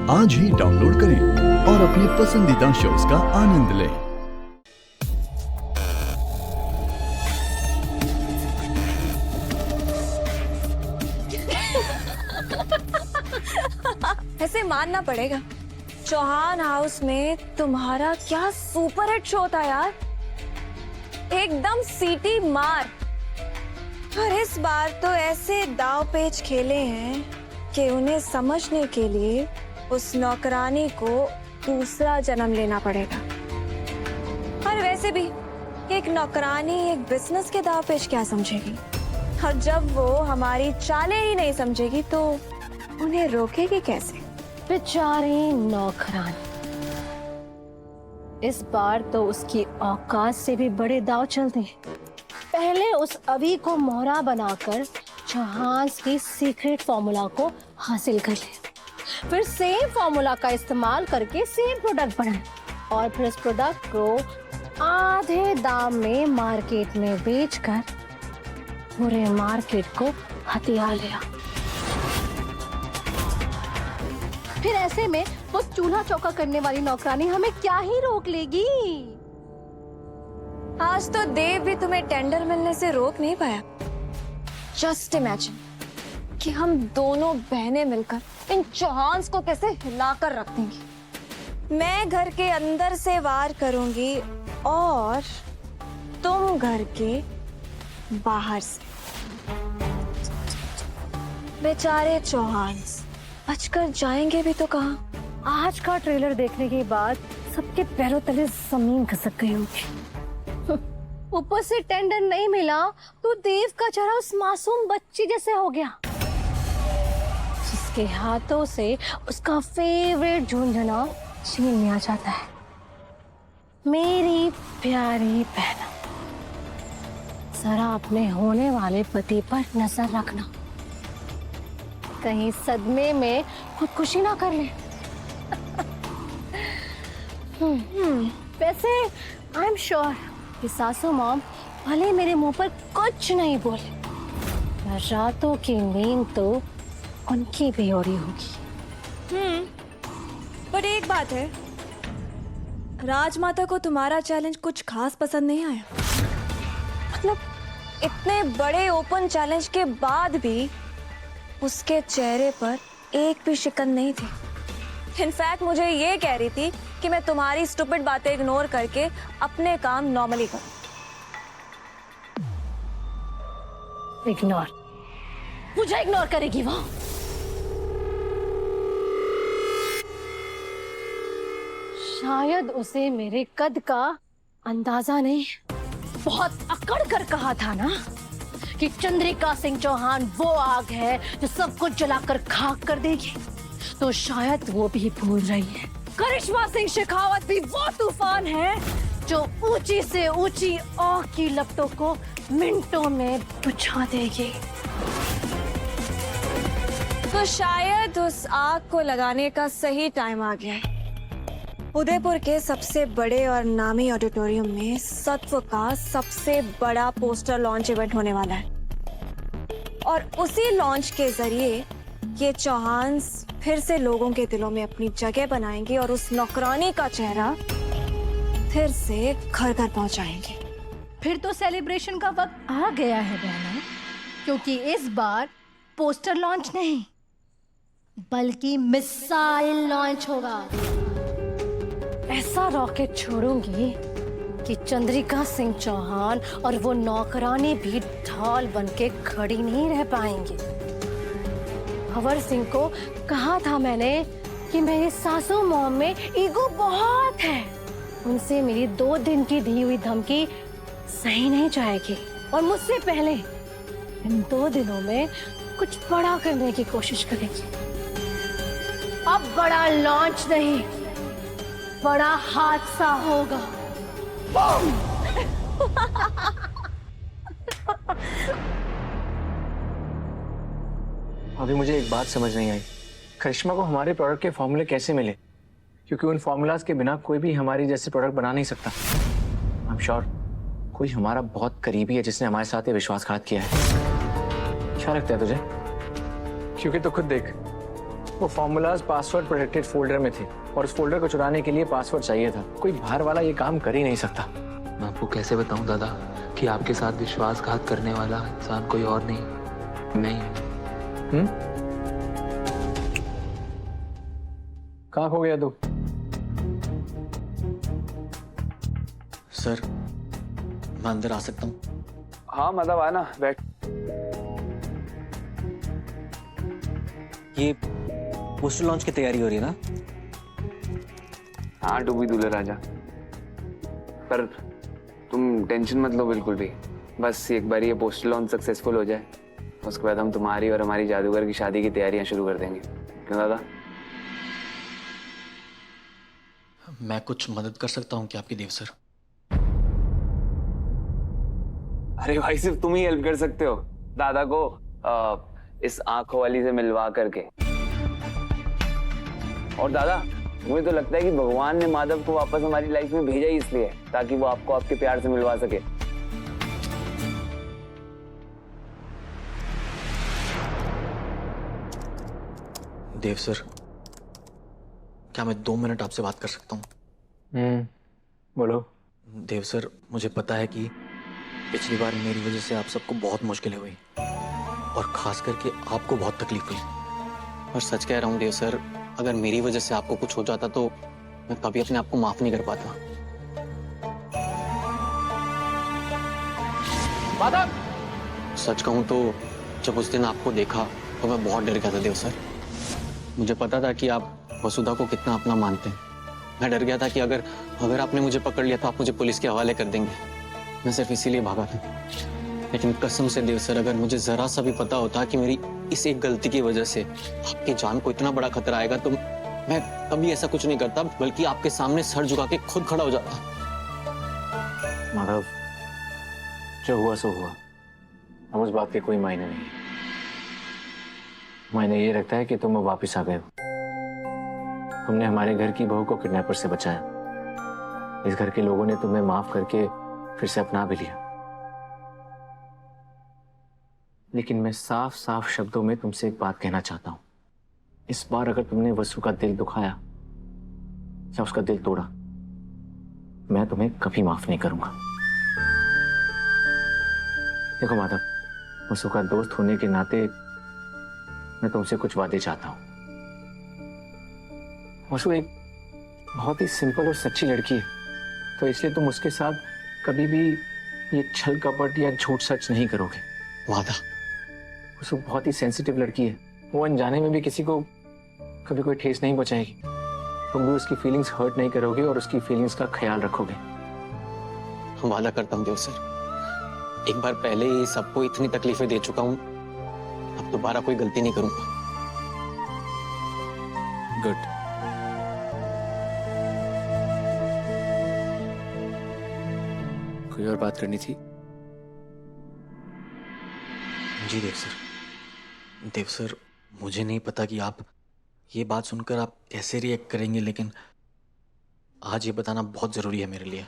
आज ही डाउनलोड करें और अपने पसंदीदा शोज का आनंद लें। ऐसे मानना पड़ेगा, चौहान हाउस में तुम्हारा क्या सुपर हिट शो था यार, एकदम सीटी मार। और इस बार तो ऐसे दाव पेच खेले हैं कि उन्हें समझने के लिए उस नौकरानी को दूसरा जन्म लेना पड़ेगा। और वैसे भी एक नौकरानी एक बिजनेस के दाव पेच क्या समझेगी, और जब वो हमारी चालें ही नहीं समझेगी तो उन्हें रोकेगी कैसे। बेचारी नौकरानी, इस बार तो उसकी औकात से भी बड़े दाव चलते हैं। पहले उस अवी को मोहरा बनाकर चौहान की सीक्रेट फॉर्मूला को हासिल कर लिया, फिर सेम फॉर्मूला का इस्तेमाल करके सेम प्रोडक्ट बनाए और फिर इस प्रोडक्ट को आधे दाम में मार्केट में बेचकर पूरे मार्केट को हथिया लिया। फिर ऐसे में वो चूल्हा चौका करने वाली नौकरानी हमें क्या ही रोक लेगी। आज तो देव भी तुम्हें टेंडर मिलने से रोक नहीं पाया। जस्ट इमेजिन कि हम दोनों बहनें मिलकर इन चौहान्स को कैसे हिलाकर रख देंगी। मैं घर के अंदर से वार करूंगी और तुम घर के बाहर से। बेचारे चौहान्स बचकर जाएंगे भी तो कहाँ। आज का ट्रेलर देखने के बाद सबके पैरों तले जमीन खिसक गई होगी। ऊपर से टेंडर नहीं मिला तो देव का चेहरा उस मासूम बच्ची जैसे हो गया जिसके हाथों से उसका फेवरेट झुंझुना छीन लिया जाता है। मेरी प्यारी बहना, जरा अपने होने वाले पति पर नजर रखना, कहीं सदमे में खुदकुशी ना कर ले। वैसे आई एम श्योर कि सासू मॉम भले मेरे मुंह पर कुछ नहीं बोले, रातों की नींद तो उनकी भी हो रही होगी। पर एक बात है, राजमाता को तुम्हारा चैलेंज कुछ खास पसंद नहीं आया। मतलब इतने बड़े ओपन चैलेंज के बाद भी उसके चेहरे पर एक भी शिकन नहीं थी। इनफैक्ट मुझे ये कह रही थी कि मैं तुम्हारी स्टूपिड बातें इग्नोर करके अपने काम नॉर्मली करूं। इग्नोर? मुझे इग्नोर करेगी वो? शायद उसे मेरे कद का अंदाजा नहीं। बहुत अकड़ कर कहा था ना कि चंद्रिका सिंह चौहान वो आग है जो सबको जलाकर खाक कर देगी, तो शायद वो भी भूल रही है करिश्मा सिंह शेखावत भी वो तूफान है जो ऊंची से ऊंची आग की लपटों को मिनटों में बुझा देगी। तो शायद उस आग को लगाने का सही टाइम आ गया है। उदयपुर के सबसे बड़े और नामी ऑडिटोरियम में सत्व का सबसे बड़ा पोस्टर लॉन्च इवेंट होने वाला है, और उसी लॉन्च के जरिए ये चौहान्स फिर से लोगों के दिलों में अपनी जगह बनाएंगे और उस नौकरानी का चेहरा फिर से घर घर पहुंचाएंगे। फिर तो सेलिब्रेशन का वक्त आ गया है बहना, क्योंकि इस बार पोस्टर लॉन्च नहीं बल्कि मिसाइल लॉन्च होगा। ऐसा रॉकेट छोड़ूंगी कि चंद्रिका सिंह चौहान और वो नौकरानी भी ढाल बनके खड़ी नहीं रह पाएंगी। हवर सिंह को कहा था मैंने कि मेरी सासू मॉम में ईगो बहुत है, उनसे मेरी 2 दिन की दी हुई धमकी सही नहीं जाएगी और मुझसे पहले इन 2 दिनों में कुछ बड़ा करने की कोशिश करेगी। अब बड़ा लॉन्च नहीं, बड़ा हादसा होगा। अभी मुझे एक बात समझ नहीं आई, करिश्मा को हमारे प्रोडक्ट के फॉर्मूले कैसे मिले? क्योंकि उन फॉर्मूलाज के बिना कोई भी हमारी जैसे प्रोडक्ट बना नहीं सकता। आई एम श्योर कोई हमारा बहुत करीबी है जिसने हमारे साथ ये विश्वासघात किया है। क्या लगता है तुझे? क्योंकि तो खुद देख, वो फॉर्मूलाज पासवर्ड प्रोटेक्टेड फोल्डर में थे और उस फोल्डर को चुराने के लिए पासवर्ड चाहिए था। कोई बाहर वाला ये काम कर ही नहीं सकता। मैं आपको कैसे बताऊं दादा कि आपके साथ विश्वासघात करने वाला इंसान कोई और नहीं, मैं ही हूं। कहाँ खो गया तू? सर, मैं अंदर आ सकता हूँ? हाँ मतलब आना, बैठ। ये पोस्टर लॉन्च की तैयारी हो रही है ना? हाँ डूबी दूल्हे राजा, पर तुम टेंशन मत लो बिल्कुल भी। बस एक बार ये पोस्टर लॉन्च सक्सेसफुल हो जाए, उसके बाद हम तुम्हारी और हमारी जादूगर की शादी की तैयारियां शुरू कर देंगे। क्यों दादा? मैं कुछ मदद कर सकता हूँ क्या आपकी देव सर? अरे भाई सिर्फ तुम ही हेल्प कर सकते हो दादा को इस आंखों वाली से मिलवा करके। और दादा मुझे तो लगता है कि भगवान ने माधव को वापस हमारी लाइफ में भेजा ही इसलिए ताकि वो आपको आपके प्यार से मिलवा सके। देव सर, क्या मैं 2 मिनट आपसे बात कर सकता हूँ? बोलो। देव सर, मुझे पता है कि पिछली बार मेरी वजह से आप सबको बहुत मुश्किलें हुई और खास करके आपको बहुत तकलीफ हुई। और सच कह रहा हूँ देव सर, अगर मेरी वजह से आपको कुछ हो जाता तो मैं कभी अपने आप को माफ नहीं कर पाता। सच कहूँ तो जब उस दिन आपको देखा तो मैं बहुत डर गया था देव सर। मुझे पता था कि आप वसुधा को कितना अपना मानते हैं। मैं डर गया था कि अगर आपने मुझे पकड़ लिया तो आप मुझे पुलिस के हवाले कर देंगे। मैं सिर्फ इसीलिए भागा था। लेकिन कसम से देव सर, अगर मुझे जरा सा भी पता होता कि मेरी इस एक गलती की वजह से आपकी जान को इतना बड़ा खतरा आएगा तो मैं कभी ऐसा कुछ नहीं करता, बल्कि आपके सामने सर झुका के खुद खड़ा हो जाता। माधव, जो हुआ सो हुआ। अब उस बात के कोई मायने नहीं। मायने ये रखता है कि तुम वापस आ गए हो। तुमने हमारे घर की बहू को किडनैपर से बचाया। इस घर के लोगों ने तुम्हें माफ करके फिर से अपना भी लिया। लेकिन मैं साफ साफ शब्दों में तुमसे एक बात कहना चाहता हूं। इस बार अगर तुमने वसु का दिल दुखाया या उसका दिल तोड़ा, मैं तुम्हें कभी माफ नहीं करूंगा। देखो माधव, वसु का दोस्त होने के नाते मैं तुमसे कुछ वादे चाहता हूं। वसु एक बहुत ही सिंपल और सच्ची लड़की है, तो इसलिए तुम उसके साथ कभी भी ये छल कपट या झूठ सच नहीं करोगे। वादा। वसु बहुत ही सेंसिटिव लड़की है। वो अनजाने में भी किसी को कभी कोई ठेस नहीं पहुंचाएगी। तुम भी उसकी फीलिंग्स हर्ट नहीं करोगे और उसकी फीलिंग्स का ख्याल रखोगे। वादा करता हूँ देव सर, एक बार पहले ही सबको इतनी तकलीफें दे चुका हूँ, अब दोबारा कोई गलती नहीं करूंगा। गुड। कोई और बात करनी थी? जी देव सर। देव सर, मुझे नहीं पता कि आप ये बात सुनकर आप कैसे रिएक्ट करेंगे, लेकिन आज ये बताना बहुत जरूरी है मेरे लिए।